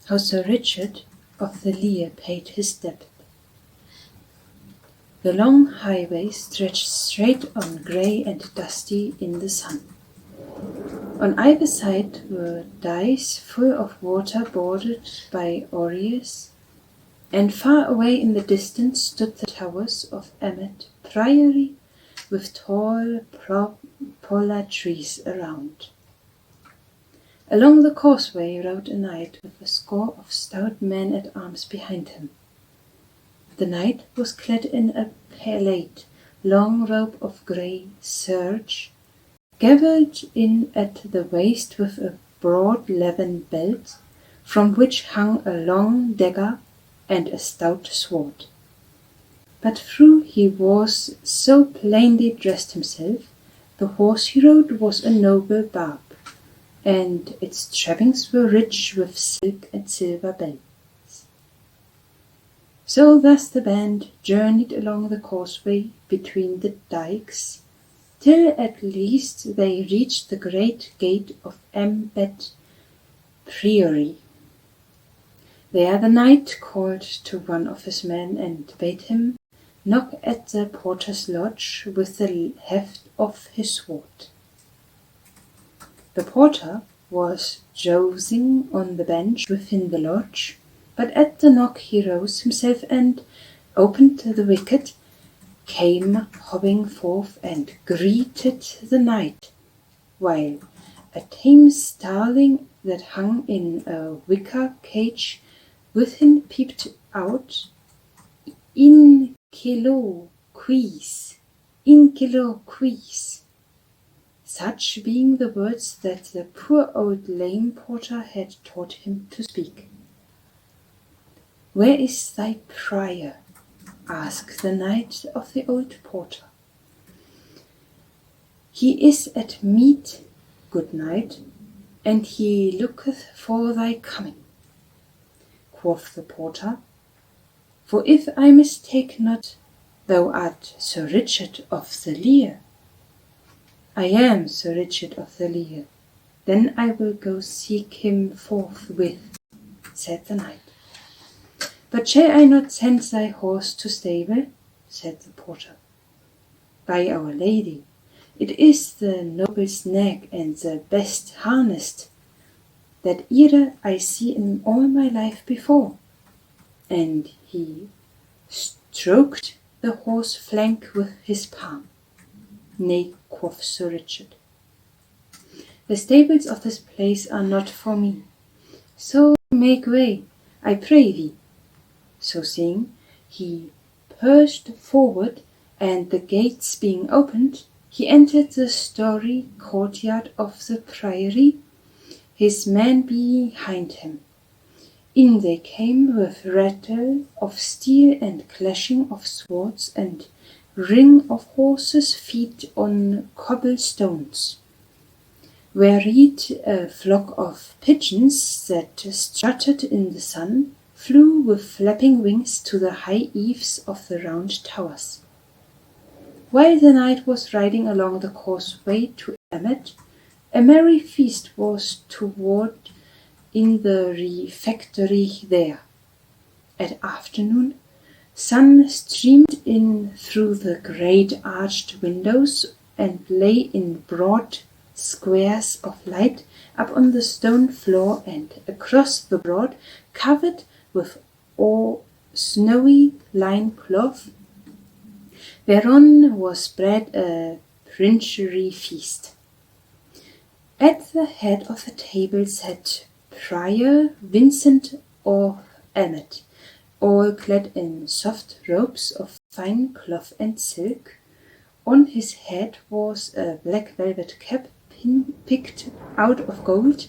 how Sir Richard of the Lea paid his debt. The long highway stretched straight on, grey and dusty in the sun. On either side were dyes full of water bordered by oriels, and far away in the distance stood the towers of Emmet Priory with tall polar trees around. Along the causeway rode a knight with a score of stout men-at-arms behind him. The knight was clad in a palette, long robe of grey serge, gathered in at the waist with a broad leathern belt, from which hung a long dagger and a stout sword. But though he was so plainly dressed himself, the horse he rode was a noble barb, and its trappings were rich with silk and silver bells. So thus the band journeyed along the causeway between the dykes, till at least they reached the great gate of Emmet Priory. There the knight called to one of his men and bade him knock at the porter's lodge with the heft of his sword. The porter was dozing on the bench within the lodge, but at the knock he rose himself and opened the wicket, came hobbing forth and greeted the knight, while a tame starling that hung in a wicker cage within peeped out. In kilo quis, such being the words that the poor old lame porter had taught him to speak. Where is thy prior? Asked the knight of the old porter. He is at meat, good knight, and he looketh for thy coming, quoth the porter. For if I mistake not, thou art Sir Richard of the Lea. I am Sir Richard of the Lea. Then I will go seek him forthwith, said the knight. But shall I not send thy horse to stable? Said the porter. By Our Lady, it is the noblest nag and the best harnessed that ever I see in all my life before. And he stroked the horse flank with his palm. Nay, quoth Sir Richard, the stables of this place are not for me, so make way, I pray thee. So saying, he pushed forward, and the gates being opened, he entered the story courtyard of the priory, his men behind him. In they came with rattle of steel and clashing of swords and ring of horses' feet on cobblestones, whereat a flock of pigeons that strutted in the sun flew with flapping wings to the high eaves of the round towers. While the knight was riding along the causeway to Emmet, a merry feast was toward in the refectory there. At afternoon, sun streamed in through the great arched windows and lay in broad squares of light up on the stone floor and across the broad, covered with snowy linen cloth, whereon was spread a princely feast. At the head of the table sat Prior Vincent of Emmet, all clad in soft robes of fine cloth and silk. On his head was a black velvet cap picked out of gold,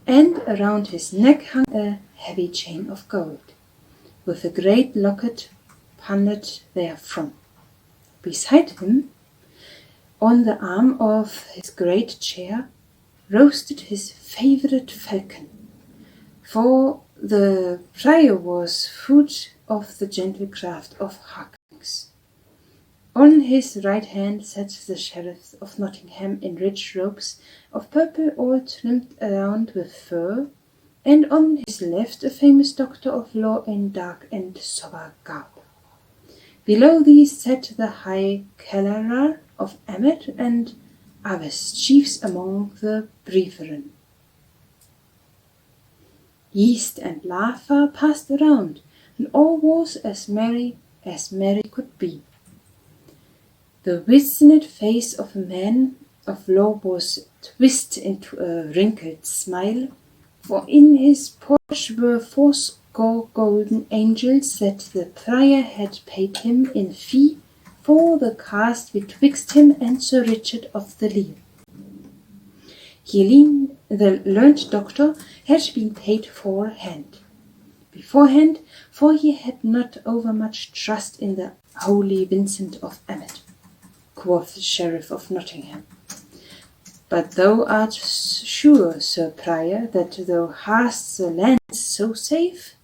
and around his neck hung a heavy chain of gold, with a great locket pendant therefrom. Beside him, on the arm of his great chair, roasted his favourite falcon, for the prior was food of the gentle craft of Harkness. On his right hand sat the sheriff of Nottingham in rich robes of purple all trimmed around with fur, and on his left a famous doctor of law in dark and sober garb. Below these sat the high cellarer of Emmet and others, chiefs among the brethren. Yeast and laughter passed around, and all was as merry could be. The wizened face of a man of law was twisted into a wrinkled smile, for in his porch were 80 golden angels that the prior had paid him in fee for the cast betwixt him and Sir Richard of the Lea. Helene, the learned doctor, had been paid beforehand, for he had not overmuch trust in the holy Vincent of Emmet, quoth the Sheriff of Nottingham. But thou art sure, Sir Prior, that thou hast the lands so safe?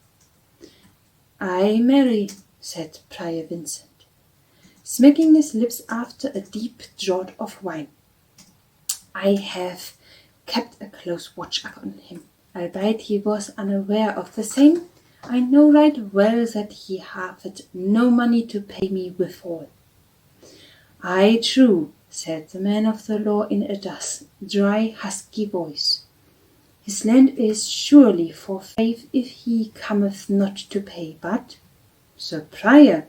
Ay, marry, said Prior Vincent, smacking his lips after a deep draught of wine. I have kept a close watch upon him, albeit he was unaware of the same. I know right well that he hath no money to pay me withal. Ay, true, said the man of the law in a dry, husky voice. His land is surely for faith if he cometh not to pay, but, Sir Prior,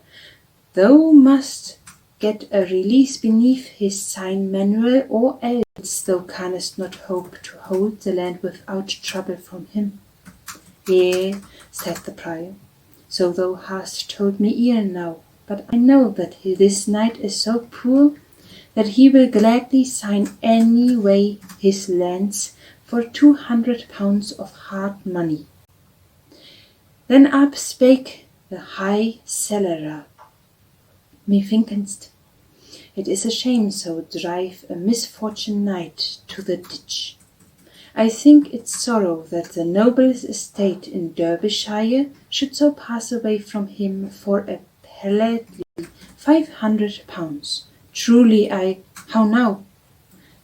thou must get a release beneath his sign manual, or else thou canst not hope to hold the land without trouble from him. Yea, said the prior, so thou hast told me ere now, but I know that this knight is so poor that he will gladly sign any way his lands for 200 pounds of hard money. Then up spake the high cellarer. Methinkest, it is a shame so drive a misfortune knight to the ditch. I think it sorrow that the noblest estate in Derbyshire should so pass away from him for a paltry 500 pounds. Truly how now?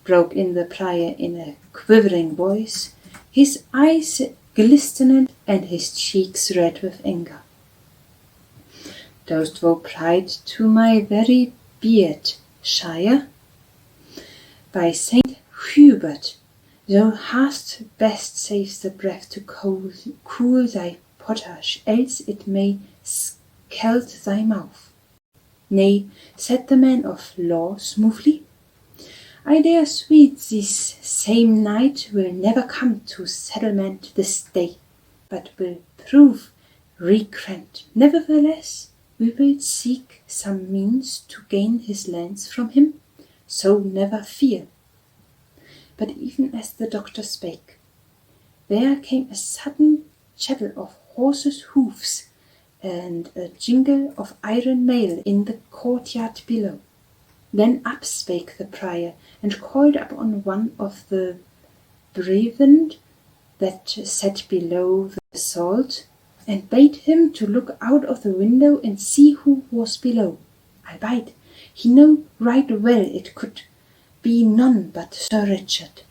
Broke in the prior in a quivering voice, his eyes glistening and his cheeks red with anger. Dost thou pride to my very beard, Shire? By Saint Hubert, thou hast best save the breath to cool thy pottage, else it may scald thy mouth. Nay, said the man of law smoothly, I dare swear this same knight will never come to settlement this day, but will prove recreant. Nevertheless, we will seek some means to gain his lands from him, so never fear. But even as the doctor spake, there came a sudden chatter of horses' hoofs and a jingle of iron mail in the courtyard below. Then up spake the prior, and called upon one of the brethren that sat below the salt, and bade him to look out of the window and see who was below. Albeit he knew right well it could be none but Sir Richard.